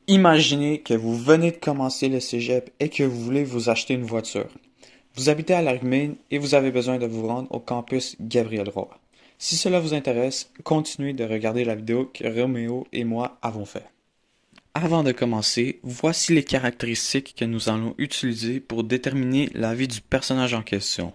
Imaginez que vous venez de commencer le cégep et que vous voulez vous acheter une voiture. Vous habitez à Lagmine et vous avez besoin de vous rendre au campus Gabriel Roy. Si cela vous intéresse, continuez de regarder la vidéo que Roméo et moi avons fait. Avant de commencer, voici les caractéristiques que nous allons utiliser pour déterminer la vie du personnage en question.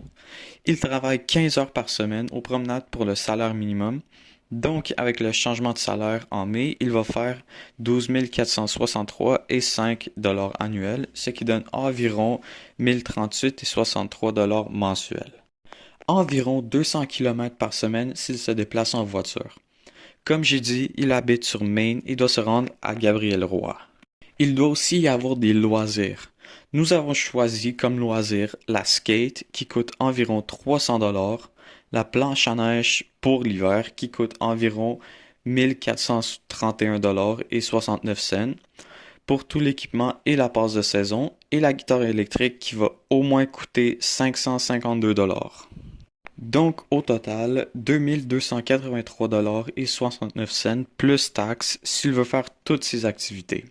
Il travaille 15 heures par semaine aux promenades pour le salaire minimum. Donc, avec le changement de salaire en mai, il va faire 12 463 et 5 dollars annuels, ce qui donne environ 1038 et 63 dollars mensuels. Environ 200 km par semaine s'il se déplace en voiture. Comme j'ai dit, il habite sur Maine et doit se rendre à Gabriel-Roy. Il doit aussi y avoir des loisirs. Nous avons choisi comme loisir la skate qui coûte environ 300 dollars, la planche à neige pour l'hiver qui coûte environ 1431 dollars et 69 cents pour tout l'équipement et la passe de saison, et la guitare électrique qui va au moins coûter 552 dollars. Donc au total, 2283 dollars et 69 cents plus taxes s'il veut faire toutes ces activités.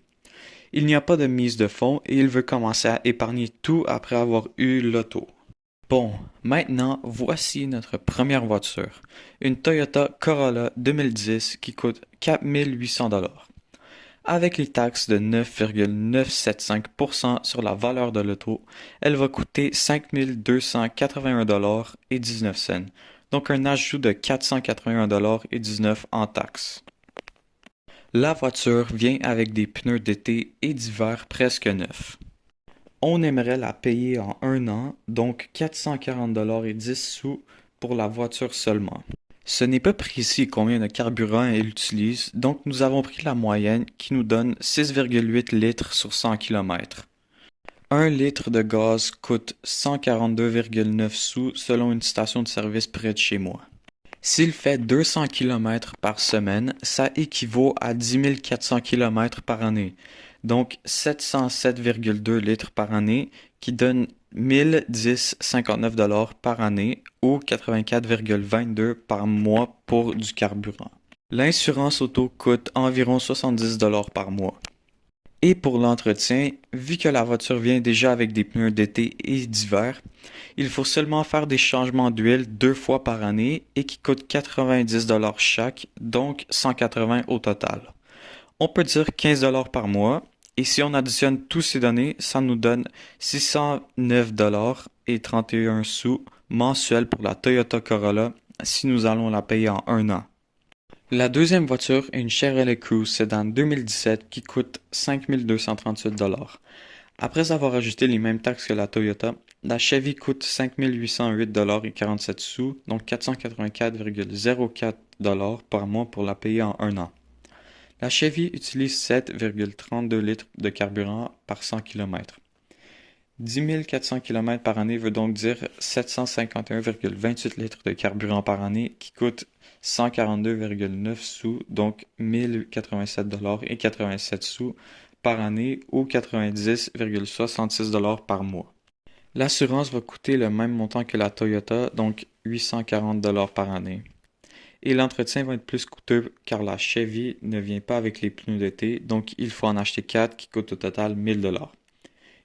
Il n'y a pas de mise de fonds et il veut commencer à épargner tout après avoir eu l'auto. Bon, maintenant voici notre première voiture, une Toyota Corolla 2010 qui coûte 4800 dollars. Avec les taxes de 9,975% sur la valeur de l'auto, elle va coûter 5281 dollars et 19 cents, donc un ajout de 481 dollars et 19 en taxes. La voiture vient avec des pneus d'été et d'hiver presque neufs. On aimerait la payer en un an, donc 440 dollars et 10 sous pour la voiture seulement. Ce n'est pas précis combien de carburant elle utilise, donc nous avons pris la moyenne qui nous donne 6,8 litres sur 100 km. 1 litre de gaz coûte 142,9 sous selon une station de service près de chez moi. S'il fait 200 km par semaine, ça équivaut à 10 400 km par année, donc 707,2 litres par année, qui donne 1010,59 dollars par année ou 84,22 par mois pour du carburant. L'assurance auto coûte environ 70 dollars par mois. Et pour l'entretien, vu que la voiture vient déjà avec des pneus d'été et d'hiver, il faut seulement faire des changements d'huile 2 fois par année et qui coûtent 90 dollars chaque, donc 180 au total. On peut dire 15 dollars par mois, et si on additionne tous ces données, ça nous donne 609 dollars et 31 sous mensuels pour la Toyota Corolla si nous allons la payer en un an. La deuxième voiture est une Chevrolet Cruze Sedan 2017 qui coûte 5 238 dollars. Après avoir ajouté les mêmes taxes que la Toyota, la Chevy coûte 5 808 dollars et 47 sous, donc 484,04 dollars par mois pour la payer en un an. La Chevy utilise 7,32 litres de carburant par 100 km. 10 400 km par année veut donc dire 751,28 litres de carburant par année qui coûte 142,9 sous, donc 1087 dollars et 87 sous par année ou 90,66 dollars par mois. L'assurance va coûter le même montant que la Toyota, donc 840 dollars par année. Et l'entretien va être plus coûteux car la Chevy ne vient pas avec les pneus d'été, donc il faut en acheter 4 qui coûtent au total 1000 dollars.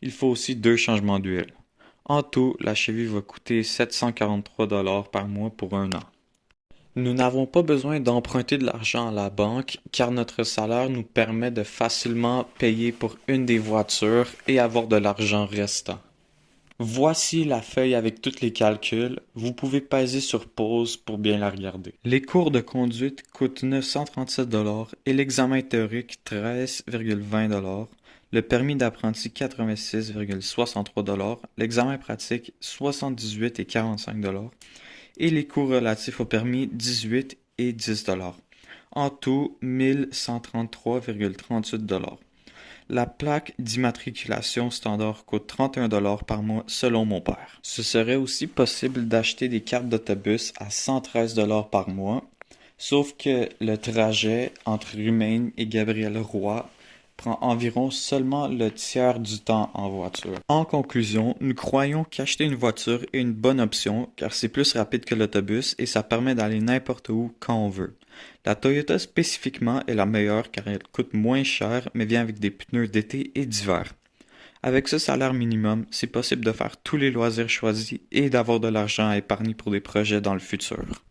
Il faut aussi 2 changements d'huile. En tout, la Chevy va coûter 743 dollars par mois pour un an. Nous n'avons pas besoin d'emprunter de l'argent à la banque car notre salaire nous permet de facilement payer pour une des voitures et avoir de l'argent restant. Voici la feuille avec tous les calculs. Vous pouvez peser sur pause pour bien la regarder. Les cours de conduite coûtent 937 dollars et l'examen théorique 13,20 dollars. Le permis d'apprenti 86,63 dollars. L'examen pratique 78 et 45 dollars. Et les cours relatifs au permis 18 et 10 dollars. En tout, 1133,38 dollars. La plaque d'immatriculation standard coûte 31 dollars par mois selon mon père. Ce serait aussi possible d'acheter des cartes d'autobus à 113 dollars par mois, sauf que le trajet entre Rumaine et Gabriel-Roy prend environ seulement le tiers du temps en voiture. En conclusion, nous croyons qu'acheter une voiture est une bonne option car c'est plus rapide que l'autobus et ça permet d'aller n'importe où quand on veut. La Toyota spécifiquement est la meilleure car elle coûte moins cher mais vient avec des pneus d'été et d'hiver. Avec ce salaire minimum, c'est possible de faire tous les loisirs choisis et d'avoir de l'argent à épargner pour des projets dans le futur.